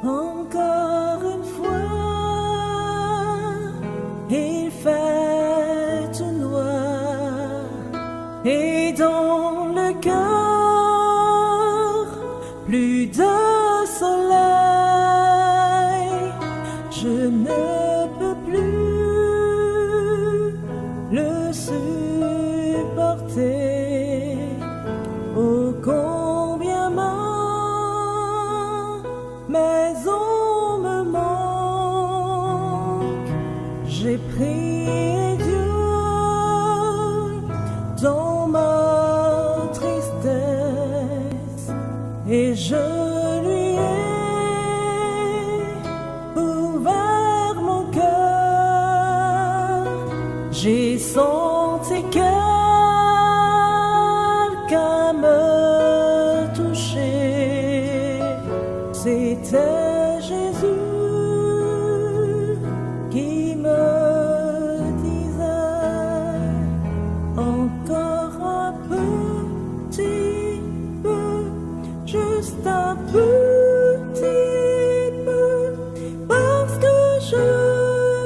Encore une fois, il fait tout noir et dans le cœur, plus de soleil. Je ne peux plus le supporter. Oh, combien mais on me manque. J'ai prié Dieu dans ma tristesse et je lui ai ouvert mon cœur. J'ai senti quelqu'un me toucher. C'était Jésus qui me disait encore un petit peu, juste un petit peu, parce que je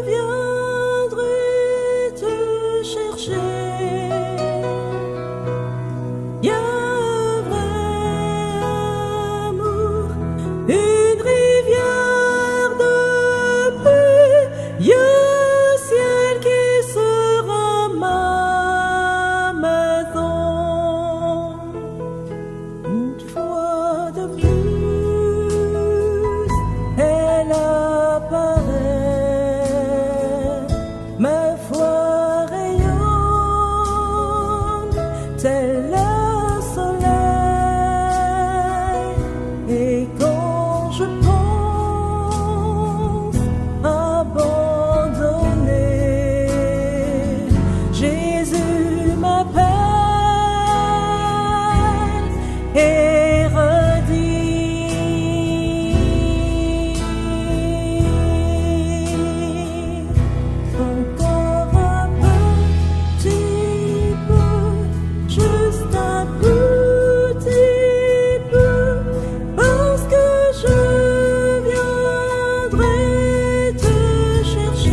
viendrai te chercher. Une rivière de paix, y a un ciel qui sera ma maison. Une fois de plus, elle apparaît, ma foi rayonne, tel le soleil, et quand je pense abandonner, Jésus m'appelle et redit encore un petit peu, juste un petit peu, parce que je viendrai te chercher.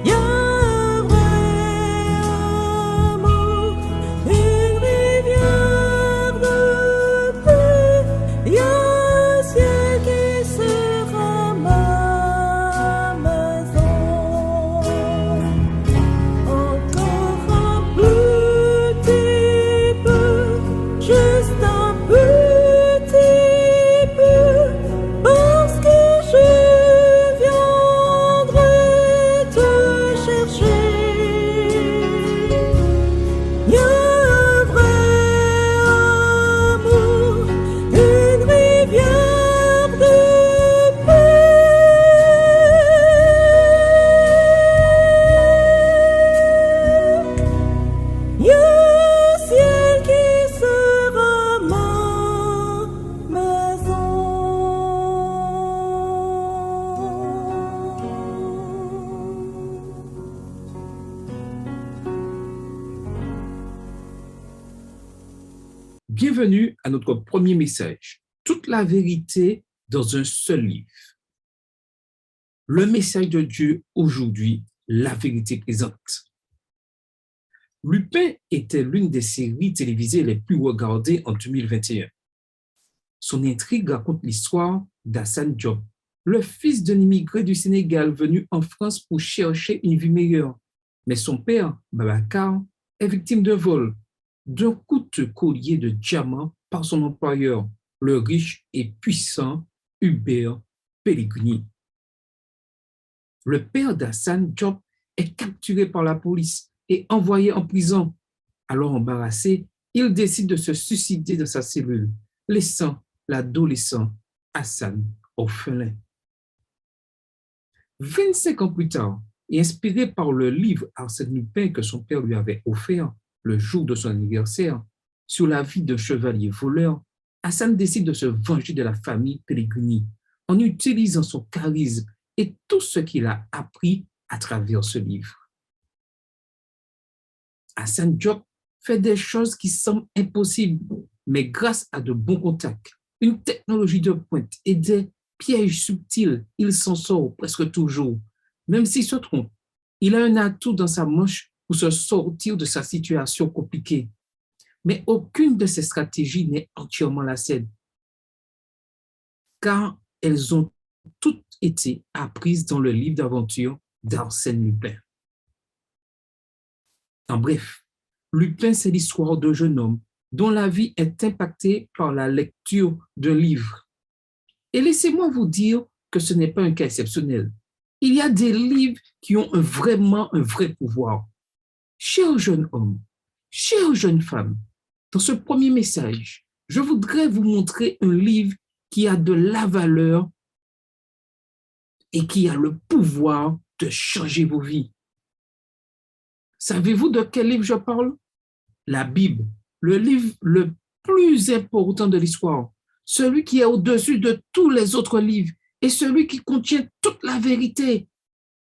Y a un vrai amour, une rivière de paix, y a un ciel qui sera ma maison. Encore un petit peu, juste un petit peu, parce que je viendrai te chercher. Y a un vrai amour, une rivière de paix. Y a un ciel qui sera ma maison. Bienvenue à notre premier message. Toute la vérité dans un seul livre. Le message de Dieu aujourd'hui, la vérité présente. Lupin était l'une des séries télévisées les plus regardées en 2021. Son intrigue raconte l'histoire d'Hassane Diop, le fils d'un immigré du Sénégal venu en France pour chercher une vie meilleure. Mais son père, Babacar, est victime d'un vol, d'un coûteux collier de diamants par son employeur, le riche et puissant Hubert Pellegrini. Le père d'Hassane Diop est capturé par la police et envoyé en prison. Alors embarrassé, il décide de se suicider dans sa cellule, laissant l'adolescent Hassane orphelin. 25 ans plus tard, et inspiré par le livre Arsène Lupin que son père lui avait offert le jour de son anniversaire, sur la vie d'un chevalier voleur, Hassan décide de se venger de la famille Pellegrini en utilisant son charisme et tout ce qu'il a appris à travers ce livre. Hassan Diop fait des choses qui semblent impossibles, mais grâce à de bons contacts, une technologie de pointe et des pièges subtils, il s'en sort presque toujours. Même s'il se trompe, il a un atout dans sa manche pour se sortir de sa situation compliquée. Mais aucune de ces stratégies n'est entièrement la sienne, car elles ont toutes été apprises dans le livre d'aventure d'Arsène Lupin. En bref, Lupin, c'est l'histoire d'un jeune homme dont la vie est impactée par la lecture d'un livre. Et laissez-moi vous dire que ce n'est pas un cas exceptionnel. Il y a des livres qui ont vraiment un vrai pouvoir. Cher jeune homme, chère jeune femme, dans ce premier message, je voudrais vous montrer un livre qui a de la valeur et qui a le pouvoir de changer vos vies. Savez-vous de quel livre je parle? La Bible, le livre le plus important de l'histoire, celui qui est au-dessus de tous les autres livres et celui qui contient toute la vérité.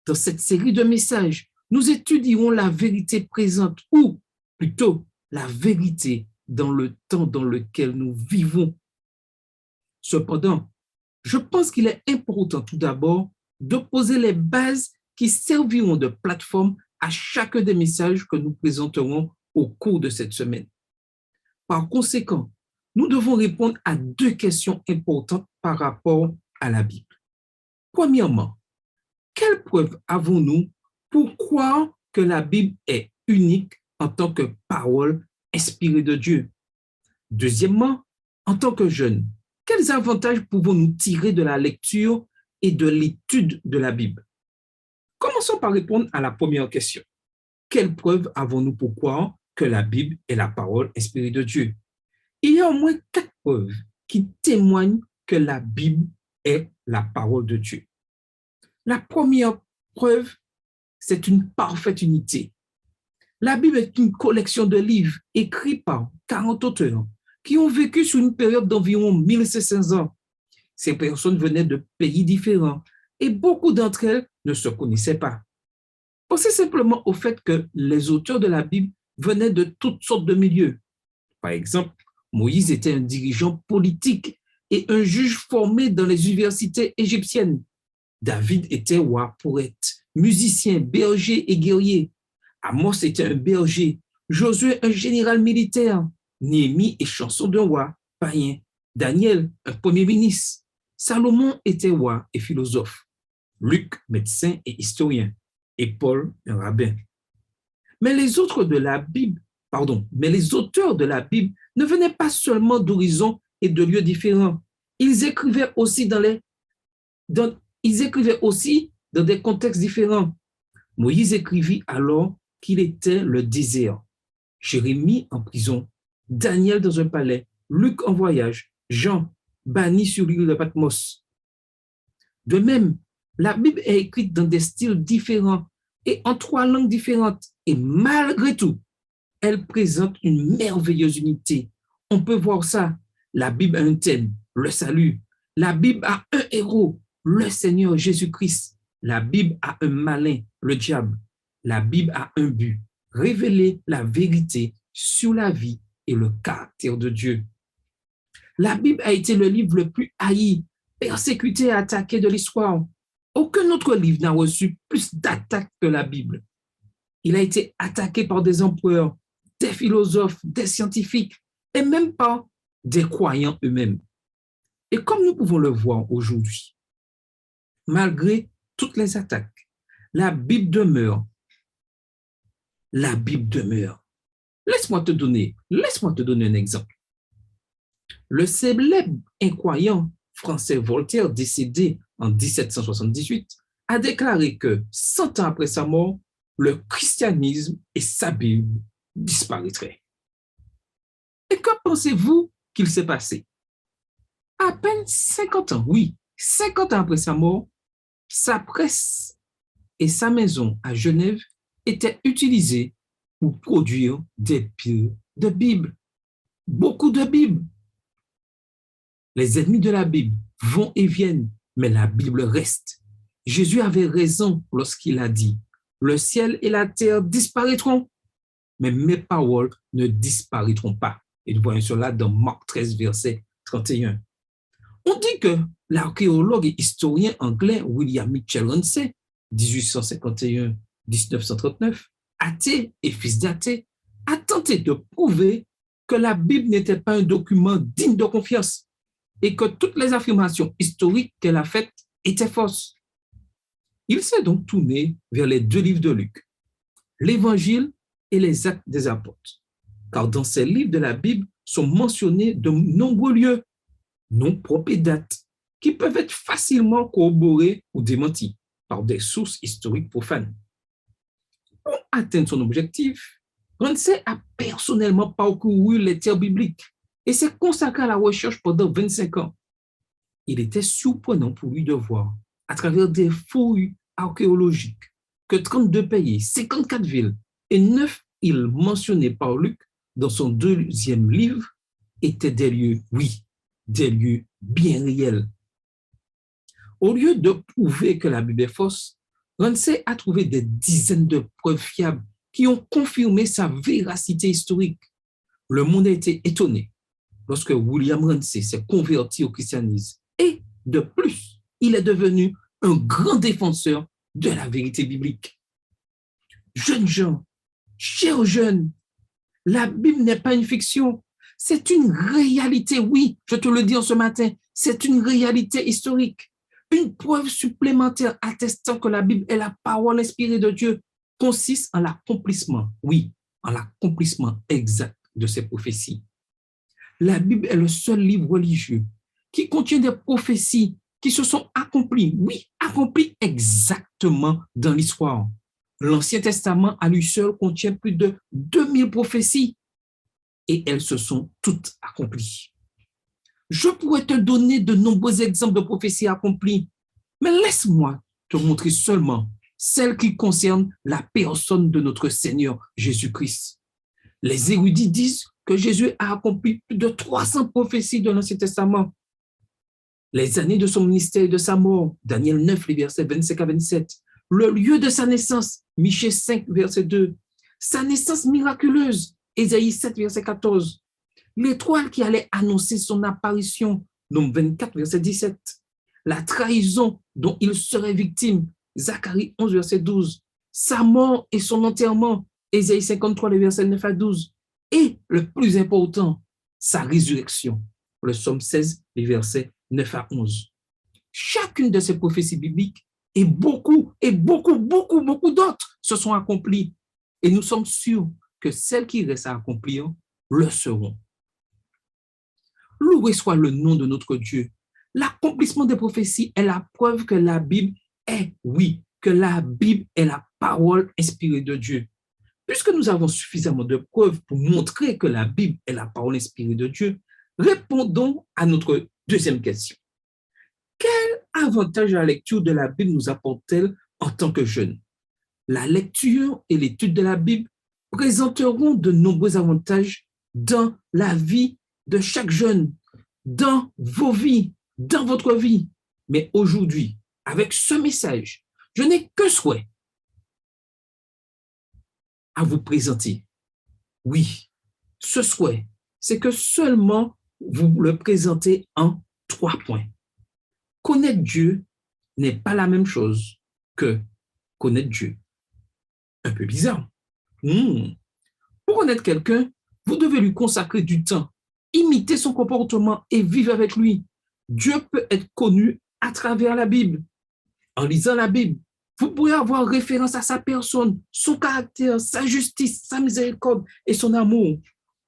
Dans cette série de messages, nous étudierons la vérité présente ou plutôt la vérité dans le temps dans lequel nous vivons. Cependant, je pense qu'il est important tout d'abord de poser les bases qui serviront de plateforme à chacun des messages que nous présenterons au cours de cette semaine. Par conséquent, nous devons répondre à deux questions importantes par rapport à la Bible. Premièrement, quelle preuve avons-nous pour croire que la Bible est unique en tant que parole inspirée de Dieu? Deuxièmement, en tant que jeunes, quels avantages pouvons-nous tirer de la lecture et de l'étude de la Bible? Commençons par répondre à la première question. Quelles preuves avons-nous pour croire que la Bible est la parole inspirée de Dieu? Il y a au moins 4 preuves qui témoignent que la Bible est la parole de Dieu. La première preuve, c'est une parfaite unité. La Bible est une collection de livres écrits par 40 auteurs qui ont vécu sur une période d'environ 1500 ans. Ces personnes venaient de pays différents et beaucoup d'entre elles ne se connaissaient pas. Pensez simplement au fait que les auteurs de la Bible venaient de toutes sortes de milieux. Par exemple, Moïse était un dirigeant politique et un juge formé dans les universités égyptiennes. David était roi, poète, musicien, berger et guerrier. Amos était un berger, Josué un général militaire, Néhémie est chanson d'un roi, païen, Daniel un premier ministre, Salomon était roi et philosophe, Luc médecin et historien, et Paul un rabbin. Mais les auteurs de la Bible ne venaient pas seulement d'horizons et de lieux différents. Ils écrivaient aussi dans des contextes différents. Moïse écrivit alors qu'il était le désert, Jérémie en prison, Daniel dans un palais, Luc en voyage, Jean banni sur l'île de Patmos. De même, la Bible est écrite dans des styles différents et en 3 langues différentes. Et malgré tout, elle présente une merveilleuse unité. On peut voir ça. La Bible a un thème, le salut. La Bible a un héros, le Seigneur Jésus-Christ. La Bible a un malin, le diable. La Bible a un but, révéler la vérité sur la vie et le caractère de Dieu. La Bible a été le livre le plus haï, persécuté et attaqué de l'histoire. Aucun autre livre n'a reçu plus d'attaques que la Bible. Il a été attaqué par des empereurs, des philosophes, des scientifiques et même par des croyants eux-mêmes. Et comme nous pouvons le voir aujourd'hui, malgré toutes les attaques, la Bible demeure. La Bible demeure. Laisse-moi te donner un exemple. Le célèbre incroyant français Voltaire, décédé en 1778, a déclaré que 100 ans après sa mort, le christianisme et sa Bible disparaîtraient. Et que pensez-vous qu'il s'est passé? À peine 50 ans, oui, 50 ans après sa mort, sa presse et sa maison à Genève étaient utilisées pour produire des piles de Bibles. Beaucoup de Bibles. Les ennemis de la Bible vont et viennent, mais la Bible reste. Jésus avait raison lorsqu'il a dit, le ciel et la terre disparaîtront, mais mes paroles ne disparaîtront pas. Et nous voyons cela dans Marc 13, verset 31. On dit que l'archéologue et historien anglais William Mitchell Ramsay, 1851-1939, athée et fils d'athée, a tenté de prouver que la Bible n'était pas un document digne de confiance et que toutes les affirmations historiques qu'elle a faites étaient fausses. Il s'est donc tourné vers les deux livres de Luc, l'Évangile et les Actes des Apôtres, car dans ces livres de la Bible sont mentionnés de nombreux lieux, noms propres et dates, qui peuvent être facilement corroborés ou démentis par des sources historiques profanes. Pour atteindre son objectif, Ramsay a personnellement parcouru les terres bibliques et s'est consacré à la recherche pendant 25 ans. Il était surprenant pour lui de voir, à travers des fouilles archéologiques, que 32 pays, 54 villes et 9 îles mentionnées par Luc dans son deuxième livre étaient des lieux, oui, des lieux bien réels. Au lieu de prouver que la Bible est fausse, Ramsay a trouvé des dizaines de preuves fiables qui ont confirmé sa véracité historique. Le monde a été étonné lorsque William Ramsay s'est converti au christianisme. Et de plus, il est devenu un grand défenseur de la vérité biblique. Jeunes gens, chers jeunes, la Bible n'est pas une fiction, c'est une réalité, oui, je te le dis en ce matin, c'est une réalité historique. Une preuve supplémentaire attestant que la Bible est la parole inspirée de Dieu consiste en l'accomplissement, oui, en l'accomplissement exact de ces prophéties. La Bible est le seul livre religieux qui contient des prophéties qui se sont accomplies, oui, accomplies exactement dans l'histoire. L'Ancien Testament à lui seul contient plus de 2000 prophéties et elles se sont toutes accomplies. Je pourrais te donner de nombreux exemples de prophéties accomplies, mais laisse-moi te montrer seulement celles qui concernent la personne de notre Seigneur Jésus-Christ. Les érudits disent que Jésus a accompli plus de 300 prophéties de l'Ancien Testament. Les années de son ministère et de sa mort, Daniel 9, les versets 25 à 27. Le lieu de sa naissance, Michée 5, verset 2. Sa naissance miraculeuse, Ésaïe 7, verset 14. L'étoile qui allait annoncer son apparition, Nombre 24, verset 17. La trahison dont il serait victime, Zacharie 11, verset 12. Sa mort et son enterrement, Ésaïe 53, les versets 9 à 12. Et le plus important, sa résurrection, le psaume 16, les versets 9 à 11. Chacune de ces prophéties bibliques et beaucoup d'autres se sont accomplies. Et nous sommes sûrs que celles qui restent à accomplir le seront. Loué soit le nom de notre Dieu. L'accomplissement des prophéties est la preuve que la Bible est, oui, que la Bible est la parole inspirée de Dieu. Puisque nous avons suffisamment de preuves pour montrer que la Bible est la parole inspirée de Dieu, répondons à notre deuxième question. Quel avantage la lecture de la Bible nous apporte-t-elle en tant que jeunes? La lecture et l'étude de la Bible présenteront de nombreux avantages dans la vie de chaque jeune, dans vos vies, dans votre vie. Mais aujourd'hui, avec ce message, je n'ai que souhait à vous présenter. Oui, ce souhait, c'est que seulement vous le présentez en 3 points. Connaître Dieu n'est pas la même chose que connaître Dieu. Un peu bizarre. Pour connaître quelqu'un, vous devez lui consacrer du temps, imiter son comportement et vivre avec lui. Dieu peut être connu à travers la Bible. En lisant la Bible, vous pourrez avoir référence à sa personne, son caractère, sa justice, sa miséricorde et son amour.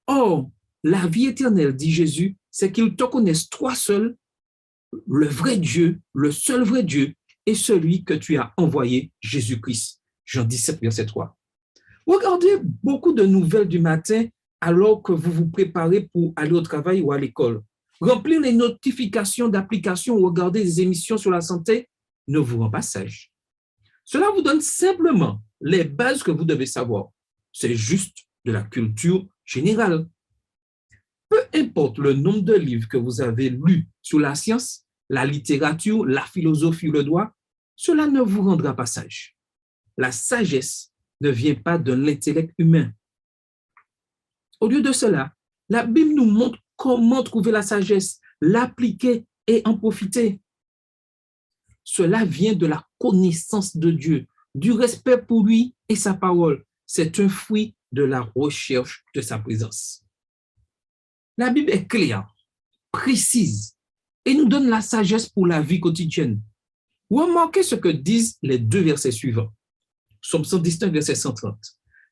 Or, la vie éternelle, dit Jésus, c'est qu'ils te connaissent toi seul, le vrai Dieu, le seul vrai Dieu, et celui que tu as envoyé, Jésus-Christ. Jean 17, verset 3. Regardez beaucoup de nouvelles du matin alors que vous vous préparez pour aller au travail ou à l'école. Remplir les notifications d'applications ou regarder des émissions sur la santé ne vous rend pas sage. Cela vous donne simplement les bases que vous devez savoir. C'est juste de la culture générale. peu importe le nombre de livres que vous avez lus sur la science, la littérature, la philosophie ou le droit, cela ne vous rendra pas sage. La sagesse ne vient pas de l'intellect humain. Au lieu de cela, la Bible nous montre comment trouver la sagesse, l'appliquer et en profiter. Cela vient de la connaissance de Dieu, du respect pour lui et sa parole. C'est un fruit de la recherche de sa présence. La Bible est claire, précise et nous donne la sagesse pour la vie quotidienne. Remarquez ce que disent les deux versets suivants. Psaume 119, verset 130.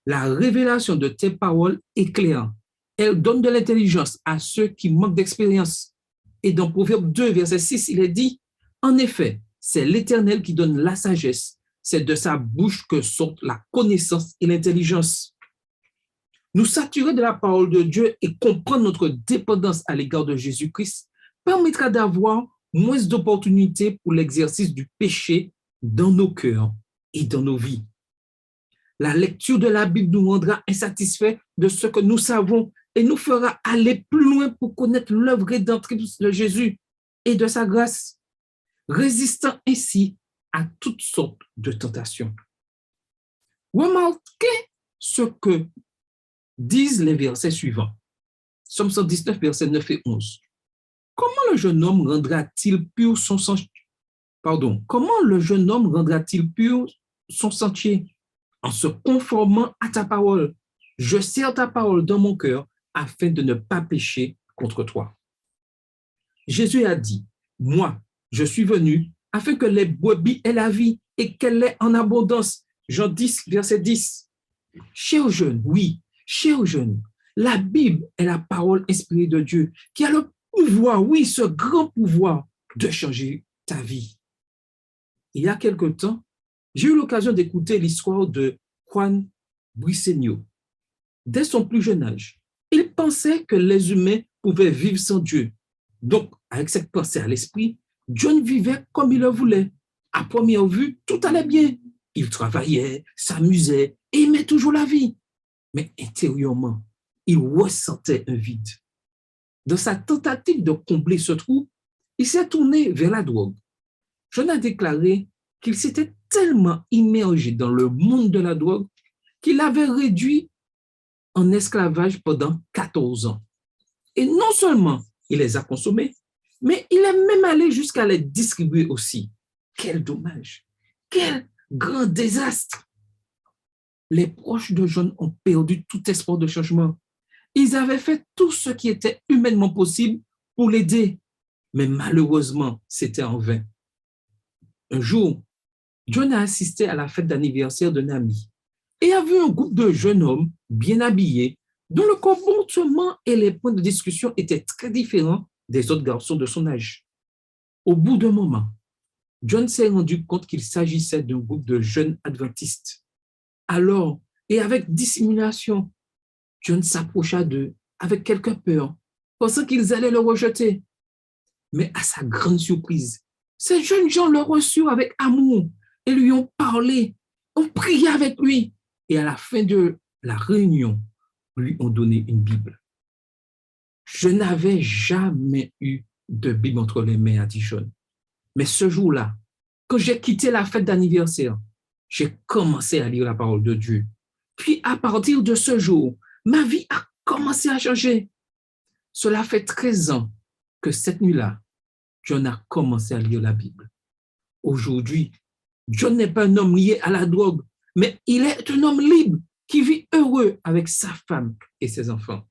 La révélation de tes paroles est claire. Elle donne de l'intelligence à ceux qui manquent d'expérience. Et dans Proverbe 2, verset 6, il est dit, en effet, c'est l'Éternel qui donne la sagesse. C'est de sa bouche que sortent la connaissance et l'intelligence. Nous saturer de la parole de Dieu et comprendre notre dépendance à l'égard de Jésus-Christ permettra d'avoir moins d'opportunités pour l'exercice du péché dans nos cœurs et dans nos vies. La lecture de la Bible nous rendra insatisfaits de ce que nous savons et nous fera aller plus loin pour connaître l'œuvre rédemptrice de Jésus et de sa grâce, résistant ainsi à toutes sortes de tentations. Remarquez ce que disent les versets suivants. Psaume 119, versets 9 et 11. Comment le jeune homme rendra-t-il pur son sentier? Comment le jeune homme rendra-t-il pur son sentier? En se conformant à ta parole. Je serre ta parole dans mon cœur afin de ne pas pécher contre toi. Jésus a dit, moi, je suis venu afin que les brebis aient la vie et qu'elle l'ait en abondance. Jean 10, verset 10. Chers jeunes, oui, chers jeunes, la Bible est la parole inspirée de Dieu qui a le pouvoir, oui, ce grand pouvoir de changer ta vie. Il y a quelque temps, j'ai eu l'occasion d'écouter l'histoire de Juan Briceño. Dès son plus jeune âge, il pensait que les humains pouvaient vivre sans Dieu. Donc, avec cette pensée à l'esprit, John vivait comme il le voulait. À première vue, tout allait bien. Il travaillait, s'amusait et aimait toujours la vie. Mais intérieurement, il ressentait un vide. Dans sa tentative de combler ce trou, il s'est tourné vers la drogue. John a déclaré qu'il s'était tellement immergé dans le monde de la drogue qu'il avait réduit en esclavage pendant 14 ans. Et non seulement il les a consommés, mais il est même allé jusqu'à les distribuer aussi. Quel dommage! Quel grand désastre! Les proches de John ont perdu tout espoir de changement. Ils avaient fait tout ce qui était humainement possible pour l'aider, mais malheureusement, c'était en vain. Un jour, John a assisté à la fête d'anniversaire d'un ami et a vu un groupe de jeunes hommes bien habillés dont le comportement et les points de discussion étaient très différents des autres garçons de son âge. Au bout d'un moment, John s'est rendu compte qu'il s'agissait d'un groupe de jeunes adventistes. Alors, et avec dissimulation, John s'approcha d'eux avec quelque peur, pensant qu'ils allaient le rejeter. Mais à sa grande surprise, ces jeunes gens le reçurent avec amour et lui ont parlé, ont prié avec lui. Et à la fin de la réunion, lui ont donné une Bible. Je n'avais jamais eu de Bible entre les mains, a dit John. Mais ce jour-là, quand j'ai quitté la fête d'anniversaire, j'ai commencé à lire la parole de Dieu. Puis à partir de ce jour, ma vie a commencé à changer. Cela fait 13 ans que cette nuit-là, John a commencé à lire la Bible. Aujourd'hui, John n'est pas un homme lié à la drogue, mais il est un homme libre qui vit heureux avec sa femme et ses enfants.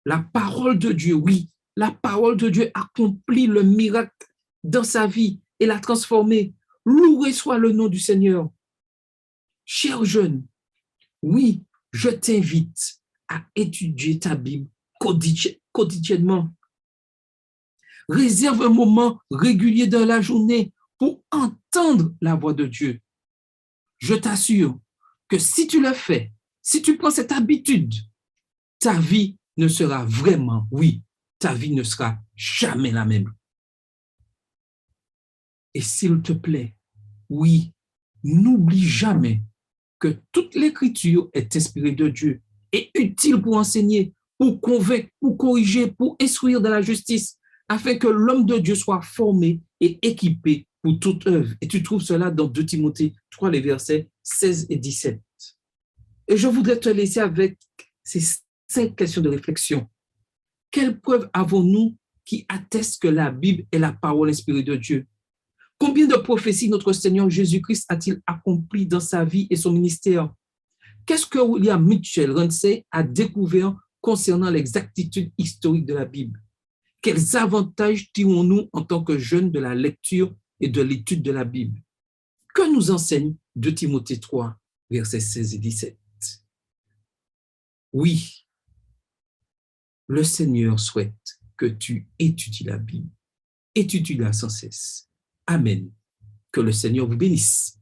La parole de Dieu, oui, la parole de Dieu accomplit le miracle dans sa vie et l'a transformé. Loué soit le nom du Seigneur. Cher jeune, oui, je t'invite à étudier ta Bible quotidiennement. Réserve un moment régulier dans la journée pour entendre la voix de Dieu. Je t'assure que si tu le fais, si tu prends cette habitude, ta vie ne sera vraiment, oui, ta vie ne sera jamais la même. Et s'il te plaît, oui, n'oublie jamais que toute l'écriture est inspirée de Dieu et utile pour enseigner, pour convaincre, pour corriger, pour instruire dans la justice, afin que l'homme de Dieu soit formé et équipé pour toute œuvre. Et tu trouves cela dans 2 Timothée 3, les versets 16 et 17. Et je voudrais te laisser avec ces 5 questions de réflexion. Quelles preuves avons-nous qui attestent que la Bible est la parole inspirée de Dieu? Combien de prophéties notre Seigneur Jésus-Christ a-t-il accompli dans sa vie et son ministère? Qu'est-ce que William Mitchell Ramsey a découvert concernant l'exactitude historique de la Bible? Quels avantages tirons-nous en tant que jeunes de la lecture et de l'étude de la Bible? Que nous enseigne 2 Timothée 3, versets 16 et 17? Oui, le Seigneur souhaite que tu étudies la Bible. Étudie-la sans cesse. Amen. Que le Seigneur vous bénisse.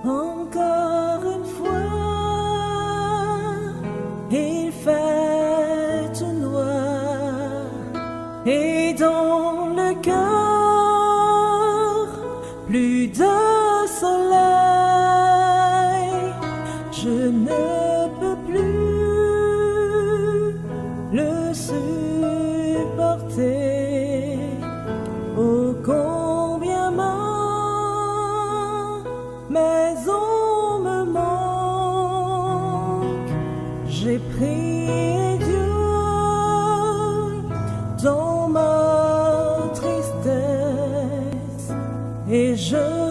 Encore une fois, il fait tout noir et dans le cœur, plus de soleil. Je ne peux plus le supporter. Oh, combien mais on me manque. J'ai prié Dieu dans ma tristesse et je